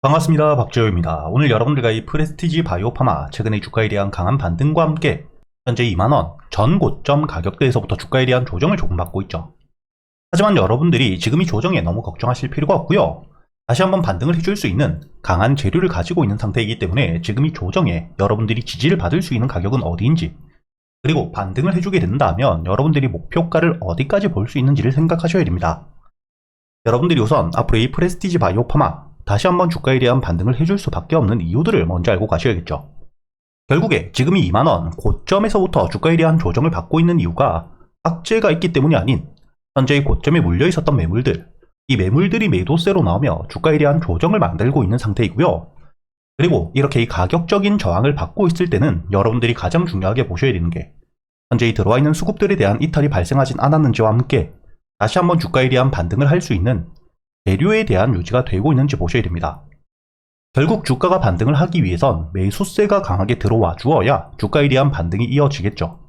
반갑습니다. 박재호입니다. 오늘 여러분들과 이 프레스티지 바이오파마 최근의 주가에 대한 강한 반등과 함께 현재 2만원 전 고점 가격대에서부터 주가에 대한 조정을 조금 받고 있죠. 하지만 여러분들이 지금 이 조정에 너무 걱정하실 필요가 없고요. 다시 한번 반등을 해줄 수 있는 강한 재료를 가지고 있는 상태이기 때문에 지금 이 조정에 여러분들이 지지를 받을 수 있는 가격은 어디인지, 그리고 반등을 해주게 된다면 여러분들이 목표가를 어디까지 볼 수 있는지를 생각하셔야 됩니다. 여러분들이 우선 앞으로 이 프레스티지 바이오파마 다시 한번 주가에 대한 반등을 해줄 수밖에 없는 이유들을 먼저 알고 가셔야겠죠. 결국에 지금 이 2만원 고점에서부터 주가에 대한 조정을 받고 있는 이유가 악재가 있기 때문이 아닌 현재의 고점에 물려 있었던 매물들, 이 매물들이 매도세로 나오며 주가에 대한 조정을 만들고 있는 상태이고요. 그리고 이렇게 이 가격적인 저항을 받고 있을 때는 여러분들이 가장 중요하게 보셔야 되는 게 현재 이 들어와 있는 수급들에 대한 이탈이 발생하진 않았는지와 함께 다시 한번 주가에 대한 반등을 할 수 있는 재료에 대한 유지가 되고 있는지 보셔야 됩니다. 결국 주가가 반등을 하기 위해선 매수세가 강하게 들어와 주어야 주가에 대한 반등이 이어지겠죠.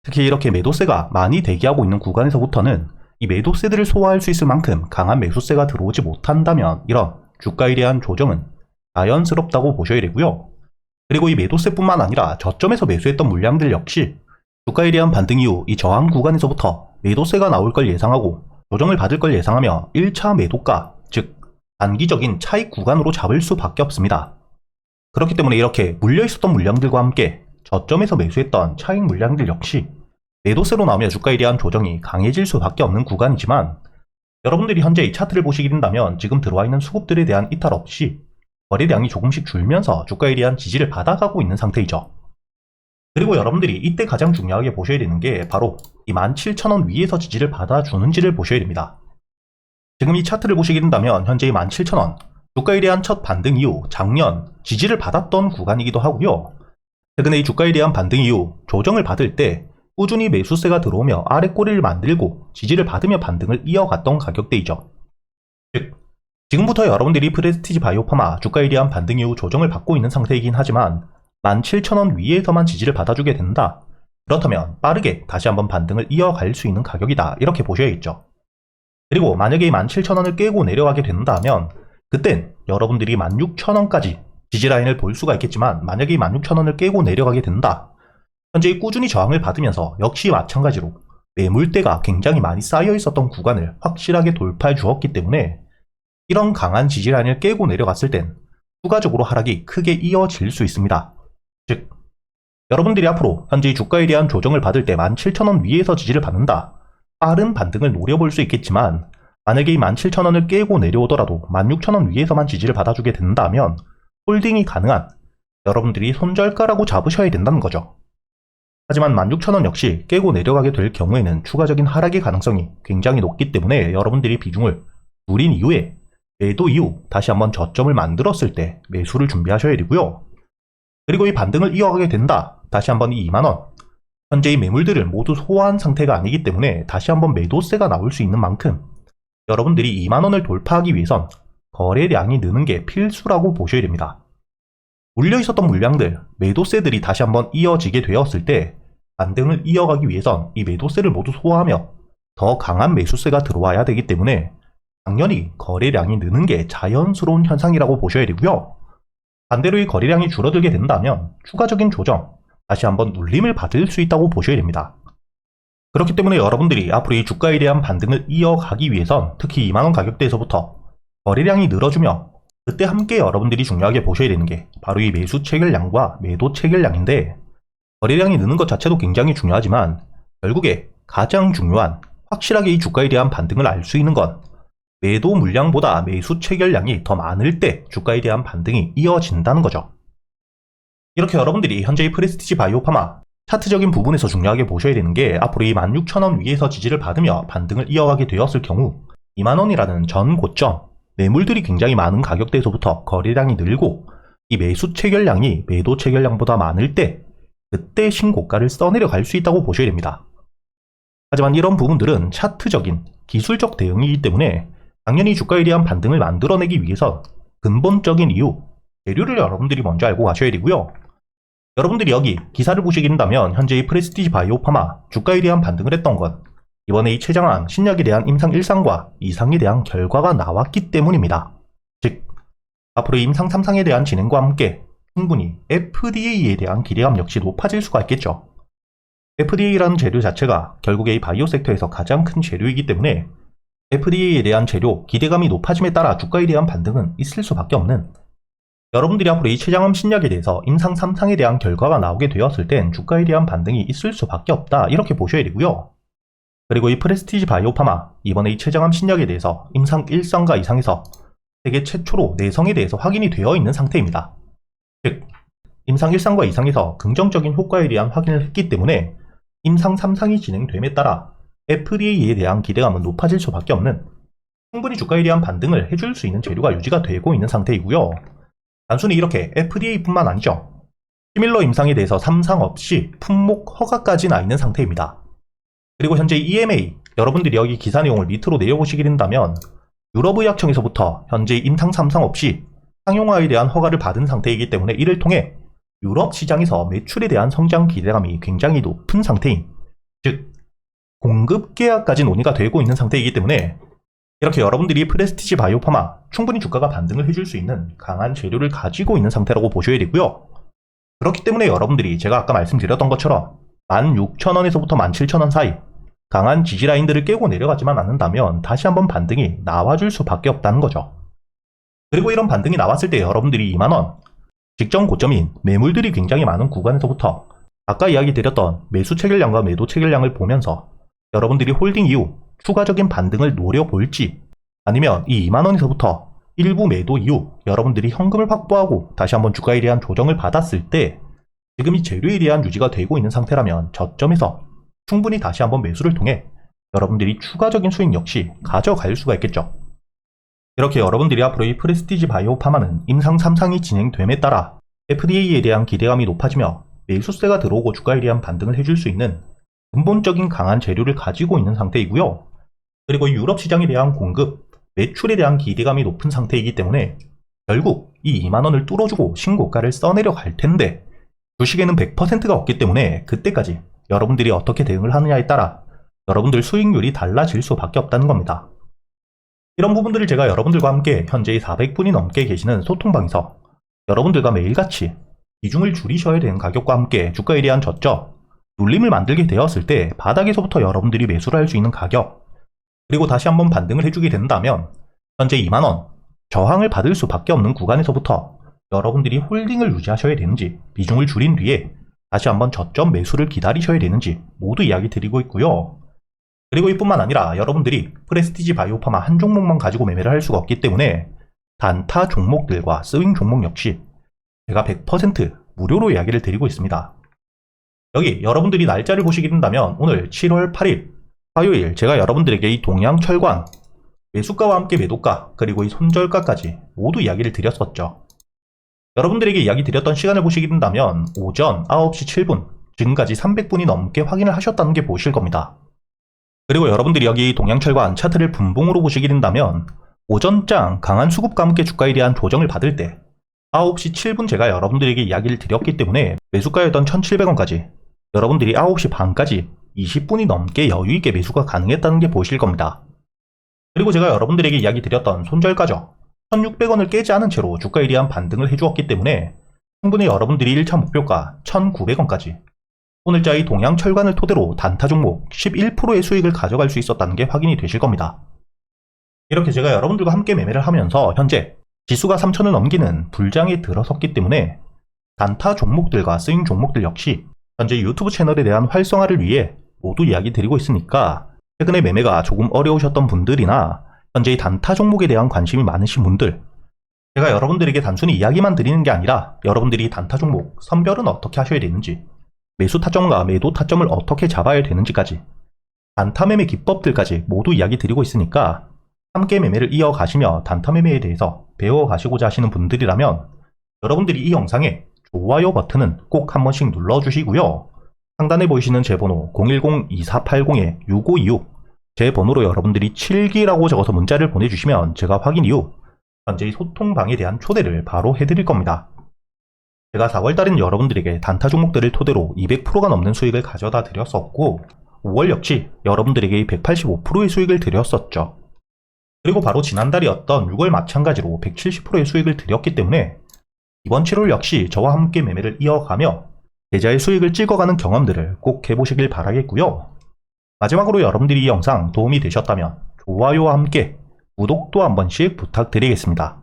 특히 이렇게 매도세가 많이 대기하고 있는 구간에서부터는 이 매도세들을 소화할 수 있을 만큼 강한 매수세가 들어오지 못한다면 이런 주가에 대한 조정은 자연스럽다고 보셔야 되고요. 그리고 이 매도세뿐만 아니라 저점에서 매수했던 물량들 역시 주가에 대한 반등 이후 이 저항 구간에서부터 매도세가 나올 걸 예상하고 조정을 받을 걸 예상하며 1차 매도가, 즉 단기적인 차익 구간으로 잡을 수밖에 없습니다. 그렇기 때문에 이렇게 물려있었던 물량들과 함께 저점에서 매수했던 차익 물량들 역시 매도세로 나오며 주가에 대한 조정이 강해질 수밖에 없는 구간이지만, 여러분들이 현재 이 차트를 보시게 된다면 지금 들어와 있는 수급들에 대한 이탈 없이 거래량이 조금씩 줄면서 주가에 대한 지지를 받아가고 있는 상태이죠. 그리고 여러분들이 이때 가장 중요하게 보셔야 되는 게 바로 이 17,000원 위에서 지지를 받아주는지를 보셔야 됩니다. 지금 이 차트를 보시게 된다면 현재 이 17,000원 주가에 대한 첫 반등 이후 작년 지지를 받았던 구간이기도 하고요. 최근에 이 주가에 대한 반등 이후 조정을 받을 때 꾸준히 매수세가 들어오며 아래 꼬리를 만들고 지지를 받으며 반등을 이어갔던 가격대이죠. 즉 지금부터 여러분들이 프레스티지 바이오파마 주가에 대한 반등 이후 조정을 받고 있는 상태이긴 하지만 17,000원 위에서만 지지를 받아주게 된다. 그렇다면 빠르게 다시 한번 반등을 이어갈 수 있는 가격이다. 이렇게 보셔야겠죠. 그리고 만약에 이 17,000원을 깨고 내려가게 된다면 그땐 여러분들이 16,000원까지 지지라인을 볼 수가 있겠지만, 만약에 이 16,000원을 깨고 내려가게 된다. 현재 꾸준히 저항을 받으면서 역시 마찬가지로 매물대가 굉장히 많이 쌓여 있었던 구간을 확실하게 돌파해 주었기 때문에 이런 강한 지지라인을 깨고 내려갔을 땐 추가적으로 하락이 크게 이어질 수 있습니다. 즉 여러분들이 앞으로 현재 주가에 대한 조정을 받을 때 17,000원 위에서 지지를 받는다. 빠른 반등을 노려볼 수 있겠지만, 만약에 이 17,000원을 깨고 내려오더라도 16,000원 위에서만 지지를 받아주게 된다면 홀딩이 가능한 여러분들이 손절가라고 잡으셔야 된다는 거죠. 하지만 16,000원 역시 깨고 내려가게 될 경우에는 추가적인 하락의 가능성이 굉장히 높기 때문에 여러분들이 비중을 줄인 이후에 매도 이후 다시 한번 저점을 만들었을 때 매수를 준비하셔야 되고요. 그리고 이 반등을 이어가게 된다. 다시 한번 이 2만원 현재 이 매물들을 모두 소화한 상태가 아니기 때문에 다시 한번 매도세가 나올 수 있는 만큼 여러분들이 2만원을 돌파하기 위해선 거래량이 느는 게 필수라고 보셔야 됩니다. 물려 있었던 물량들, 매도세들이 다시 한번 이어지게 되었을 때 반등을 이어가기 위해선 이 매도세를 모두 소화하며 더 강한 매수세가 들어와야 되기 때문에 당연히 거래량이 느는 게 자연스러운 현상이라고 보셔야 되고요. 반대로 이 거래량이 줄어들게 된다면 추가적인 조정, 다시 한번 눌림을 받을 수 있다고 보셔야 됩니다. 그렇기 때문에 여러분들이 앞으로 이 주가에 대한 반등을 이어가기 위해선 특히 2만원 가격대에서부터 거래량이 늘어주며, 그때 함께 여러분들이 중요하게 보셔야 되는 게 바로 이 매수 체결량과 매도 체결량인데, 거래량이 느는 것 자체도 굉장히 중요하지만 결국에 가장 중요한, 확실하게 이 주가에 대한 반등을 알 수 있는 건 매도 물량보다 매수 체결량이 더 많을 때 주가에 대한 반등이 이어진다는 거죠. 이렇게 여러분들이 현재 이 프레스티지 바이오파마 차트적인 부분에서 중요하게 보셔야 되는 게 앞으로 이 16,000원 위에서 지지를 받으며 반등을 이어가게 되었을 경우 2만원이라는 전 고점, 매물들이 굉장히 많은 가격대에서부터 거래량이 늘고 이 매수 체결량이 매도 체결량보다 많을 때 그때 신고가를 써내려 갈 수 있다고 보셔야 됩니다. 하지만 이런 부분들은 차트적인 기술적 대응이기 때문에 당연히 주가에 대한 반등을 만들어내기 위해서 근본적인 이유, 재료를 여러분들이 먼저 알고 가셔야 되고요. 여러분들이 여기 기사를 보시게 된다면 현재 이 프레스티지 바이오파마 주가에 대한 반등을 했던 건 이번에 이 최장암 신약에 대한 임상 1상과 2상에 대한 결과가 나왔기 때문입니다. 즉 앞으로 임상 3상에 대한 진행과 함께 충분히 FDA에 대한 기대감 역시 높아질 수가 있겠죠. FDA라는 재료 자체가 결국에 이 바이오 섹터에서 가장 큰 재료이기 때문에 FDA에 대한 재료 기대감이 높아짐에 따라 주가에 대한 반등은 있을 수밖에 없는, 여러분들이 앞으로 이 췌장암 신약에 대해서 임상 3상에 대한 결과가 나오게 되었을 땐 주가에 대한 반등이 있을 수밖에 없다, 이렇게 보셔야 되고요. 그리고 이 프레스티지 바이오파마 이번에 이 췌장암 신약에 대해서 임상 1상과 2상에서 세계 최초로 내성에 대해서 확인이 되어 있는 상태입니다. 즉 임상 1상과 2상에서 긍정적인 효과에 대한 확인을 했기 때문에 임상 3상이 진행됨에 따라 FDA에 대한 기대감은 높아질 수밖에 없는, 충분히 주가에 대한 반등을 해줄 수 있는 재료가 유지가 되고 있는 상태이고요. 단순히 이렇게 FDA뿐만 아니죠. 시밀러 임상에 대해서 3상 없이 품목 허가까지 나 있는 상태입니다. 그리고 현재 EMA, 여러분들이 여기 기사 내용을 밑으로 내려보시게 된다면 유럽의약청에서부터 현재 임상 3상 없이 상용화에 대한 허가를 받은 상태이기 때문에 이를 통해 유럽 시장에서 매출에 대한 성장 기대감이 굉장히 높은 상태인, 즉 공급 계약까지 논의가 되고 있는 상태이기 때문에 이렇게 여러분들이 프레스티지 바이오파마 충분히 주가가 반등을 해줄 수 있는 강한 재료를 가지고 있는 상태라고 보셔야 되고요. 그렇기 때문에 여러분들이 제가 아까 말씀드렸던 것처럼 16,000원에서부터 17,000원 사이 강한 지지라인들을 깨고 내려가지만 않는다면 다시 한번 반등이 나와줄 수밖에 없다는 거죠. 그리고 이런 반등이 나왔을 때 여러분들이 2만원, 직전 고점인 매물들이 굉장히 많은 구간에서부터 아까 이야기 드렸던 매수 체결량과 매도 체결량을 보면서 여러분들이 홀딩 이후 추가적인 반등을 노려볼지, 아니면 이 2만원에서부터 일부 매도 이후 여러분들이 현금을 확보하고 다시 한번 주가에 대한 조정을 받았을 때 지금 이 재료에 대한 유지가 되고 있는 상태라면 저점에서 충분히 다시 한번 매수를 통해 여러분들이 추가적인 수익 역시 가져갈 수가 있겠죠. 이렇게 여러분들이 앞으로 이 프레스티지 바이오파마는 임상 3상이 진행됨에 따라 FDA에 대한 기대감이 높아지며 매수세가 들어오고 주가에 대한 반등을 해줄 수 있는 근본적인 강한 재료를 가지고 있는 상태이고요. 그리고 유럽 시장에 대한 공급, 매출에 대한 기대감이 높은 상태이기 때문에 결국 이 2만원을 뚫어주고 신고가를 써내려 갈 텐데 주식에는 100%가 없기 때문에 그때까지 여러분들이 어떻게 대응을 하느냐에 따라 여러분들 수익률이 달라질 수밖에 없다는 겁니다. 이런 부분들을 제가 여러분들과 함께 현재 400분이 넘게 계시는 소통방에서 여러분들과 매일같이 비중을 줄이셔야 되는 가격과 함께 주가에 대한 저점, 눌림을 만들게 되었을 때 바닥에서부터 여러분들이 매수를 할 수 있는 가격, 그리고 다시 한번 반등을 해주게 된다면 현재 2만원, 저항을 받을 수밖에 없는 구간에서부터 여러분들이 홀딩을 유지하셔야 되는지, 비중을 줄인 뒤에 다시 한번 저점 매수를 기다리셔야 되는지 모두 이야기 드리고 있고요. 그리고 이뿐만 아니라 여러분들이 프레스티지 바이오파마 한 종목만 가지고 매매를 할 수가 없기 때문에 단타 종목들과 스윙 종목 역시 제가 100% 무료로 이야기를 드리고 있습니다. 여기 여러분들이 날짜를 보시게 된다면 오늘 7월 8일 화요일 제가 여러분들에게 이 동양철관 매수가와 함께 매도가 그리고 이 손절가까지 모두 이야기를 드렸었죠. 여러분들에게 이야기 드렸던 시간을 보시게 된다면 오전 9시 7분 지금까지 300분이 넘게 확인을 하셨다는 게 보실 겁니다. 그리고 여러분들이 여기 동양철관 차트를 분봉으로 보시게 된다면 오전장 강한 수급과 함께 주가에 대한 조정을 받을 때 9시 7분 제가 여러분들에게 이야기를 드렸기 때문에 매수가였던 1,700원까지 여러분들이 9시 반까지 20분이 넘게 여유있게 매수가 가능했다는 게 보실 겁니다. 그리고 제가 여러분들에게 이야기 드렸던 손절가죠. 1,600원을 깨지 않은 채로 주가에 대한 반등을 해주었기 때문에 충분히 여러분들이 1차 목표가 1,900원까지 오늘자 이 동양철관을 토대로 단타 종목 11%의 수익을 가져갈 수 있었다는 게 확인이 되실 겁니다. 이렇게 제가 여러분들과 함께 매매를 하면서 현재 지수가 3,000을 넘기는 불장에 들어섰기 때문에 단타 종목들과 스윙 종목들 역시 현재 유튜브 채널에 대한 활성화를 위해 모두 이야기 드리고 있으니까 최근에 매매가 조금 어려우셨던 분들이나 현재 이 단타 종목에 대한 관심이 많으신 분들, 제가 여러분들에게 단순히 이야기만 드리는 게 아니라 여러분들이 단타 종목 선별은 어떻게 하셔야 되는지, 매수 타점과 매도 타점을 어떻게 잡아야 되는지까지 단타 매매 기법들까지 모두 이야기 드리고 있으니까 함께 매매를 이어가시며 단타 매매에 대해서 배워가시고자 하시는 분들이라면 여러분들이 이 영상에 좋아요 버튼은 꼭 한 번씩 눌러주시고요. 상단에 보이시는 제 번호 010-2480-6526 제 번호로 여러분들이 7기라고 적어서 문자를 보내주시면 제가 확인 이후 현재 소통방에 대한 초대를 바로 해드릴 겁니다. 제가 4월달에는 여러분들에게 단타 종목들을 토대로 200%가 넘는 수익을 가져다 드렸었고 5월 역시 여러분들에게 185%의 수익을 드렸었죠. 그리고 바로 지난달이었던 6월 마찬가지로 170%의 수익을 드렸기 때문에 이번 7월 역시 저와 함께 매매를 이어가며 계좌의 수익을 찍어가는 경험들을 꼭 해보시길 바라겠고요. 마지막으로 여러분들이 이 영상 도움이 되셨다면 좋아요와 함께 구독도 한 번씩 부탁드리겠습니다.